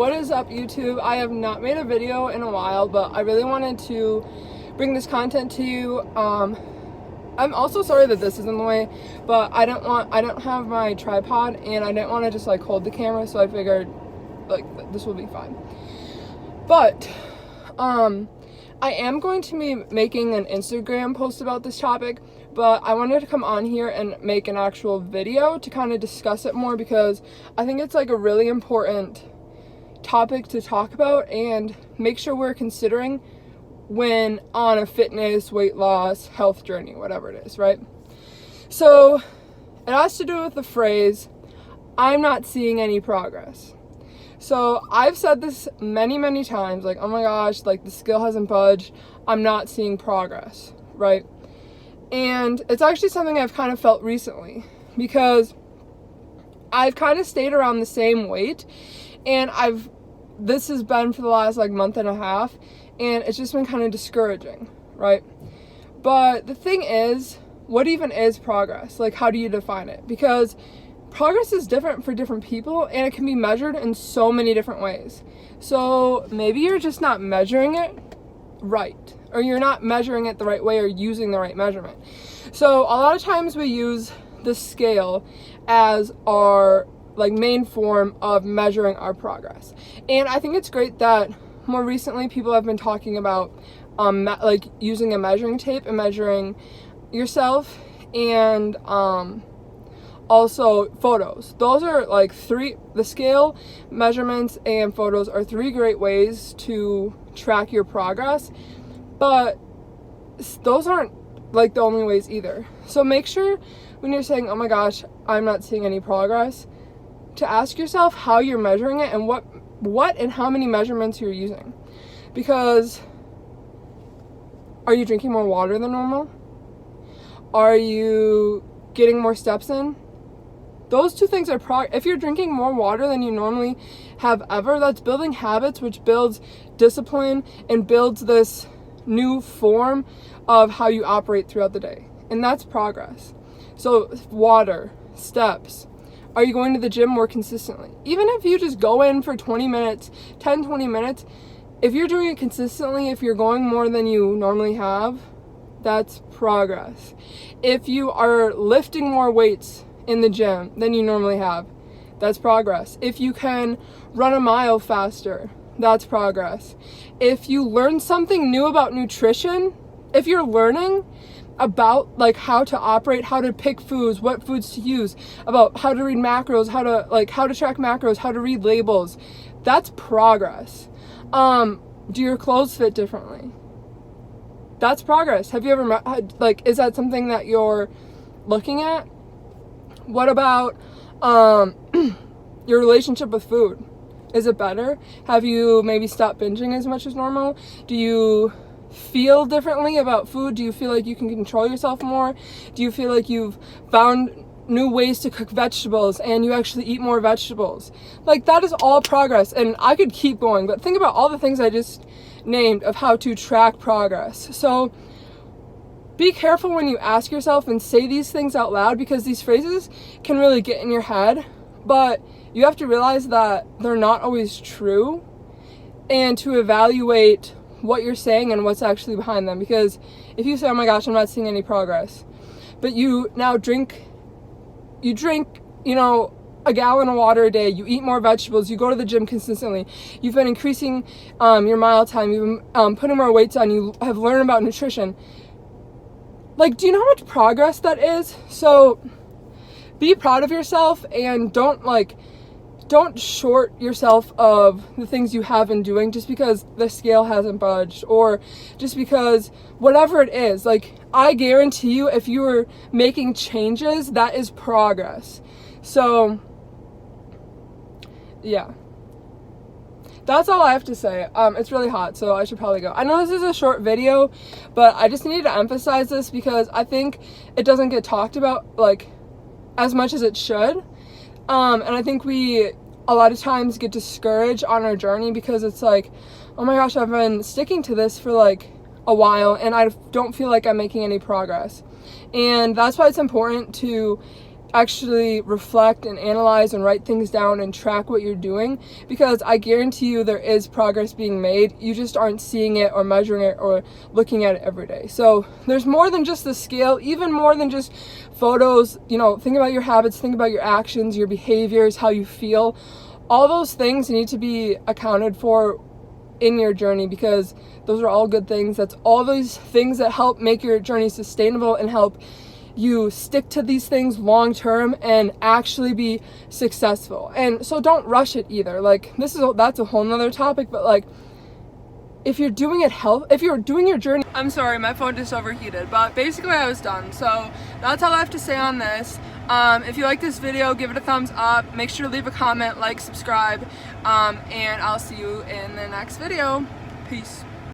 What is up, YouTube? I have not made a video in a while, but I really wanted to bring this content to you. I'm also sorry that this is in the way, but I don't have my tripod, and I didn't want to just like hold the camera, so I figured like this will be fine. But I am going to be making an Instagram post about this topic, but I wanted to come on here and make an actual video to kind of discuss it more, because I think it's like a really important topic to talk about and make sure we're considering when on a fitness, weight loss, health journey, whatever it is, right? So it has to do with the phrase, "I'm not seeing any progress." So I've said this many times, like, oh my gosh, like the scale hasn't budged, I'm not seeing progress, right? And it's actually something I've kind of felt recently, because I've kind of stayed around the same weight, and this has been for the last like month and a half, and it's just been kind of discouraging, right? But the thing is, what even is progress? Like, how do you define it? Because progress is different for different people, and it can be measured in so many different ways. So maybe you're just not measuring it right, or you're not measuring it the right way, or using the right measurement. So a lot of times we use the scale as our like main form of measuring our progress. And I think it's great that more recently people have been talking about like using a measuring tape and measuring yourself, and also photos. Those are like the scale, measurements, and photos are three great ways to track your progress, but those aren't like the only ways either. So make sure when you're saying, oh my gosh, I'm not seeing any progress, to ask yourself how you're measuring it and what and how many measurements you're using. Because are you drinking more water than normal? Are you getting more steps in? Those two things are if you're drinking more water than you normally have ever, that's building habits, which builds discipline and builds this new form of how you operate throughout the day. And that's progress. So water, steps. Are you going to the gym more consistently? Even if you just go in for 20 minutes, 10, 20 minutes, if you're doing it consistently, if you're going more than you normally have, that's progress. If you are lifting more weights in the gym than you normally have, that's progress. If you can run a mile faster, that's progress. If you learn something new about nutrition, if you're learning about like how to operate, how to pick foods, what foods to use, about how to read macros, how to track macros, how to read labels, that's progress. Do your clothes fit differently? That's progress. Have you ever is that something that you're looking at? What about your relationship with food? Is it better? Have you maybe stopped binging as much as normal? Do you feel differently about food? Do you feel like you can control yourself more? Do you feel like you've found new ways to cook vegetables and you actually eat more vegetables? Like, that is all progress, and I could keep going, but think about all the things I just named of how to track progress. So be careful when you ask yourself and say these things out loud, because these phrases can really get in your head, but you have to realize that they're not always true, and to evaluate what you're saying and what's actually behind them. Because if you say, oh my gosh, I'm not seeing any progress, but you now drink, a gallon of water a day, you eat more vegetables, you go to the gym consistently, you've been increasing your mile time, you've been putting more weights on, you have learned about nutrition. Like, do you know how much progress that is? So be proud of yourself, and don't short yourself of the things you have been doing just because the scale hasn't budged, or just because whatever it is. Like, I guarantee you, if you are making changes, that is progress. So yeah, that's all I have to say. It's really hot, so I should probably go. I know this is a short video, but I just needed to emphasize this because I think it doesn't get talked about like as much as it should. And I think we a lot of times get discouraged on our journey because it's like, oh my gosh, I've been sticking to this for like a while and I don't feel like I'm making any progress. And that's why it's important to actually reflect and analyze and write things down and track what you're doing, because I guarantee you there is progress being made. You just aren't seeing it or measuring it or looking at it every day. So there's more than just the scale, even more than just photos. You know, think about your habits, think about your actions, your behaviors, how you feel. All those things need to be accounted for in your journey, because those are all good things. That's all these things that help make your journey sustainable and help you stick to these things long term and actually be successful. And so don't rush it either. Like, that's a whole nother topic, but like, if you're doing your journey, I'm sorry, my phone just overheated, but basically I was done. So that's all I have to say on this. If you like this video, give it a thumbs up, make sure to leave a comment, like, subscribe, and I'll see you in the next video. Peace.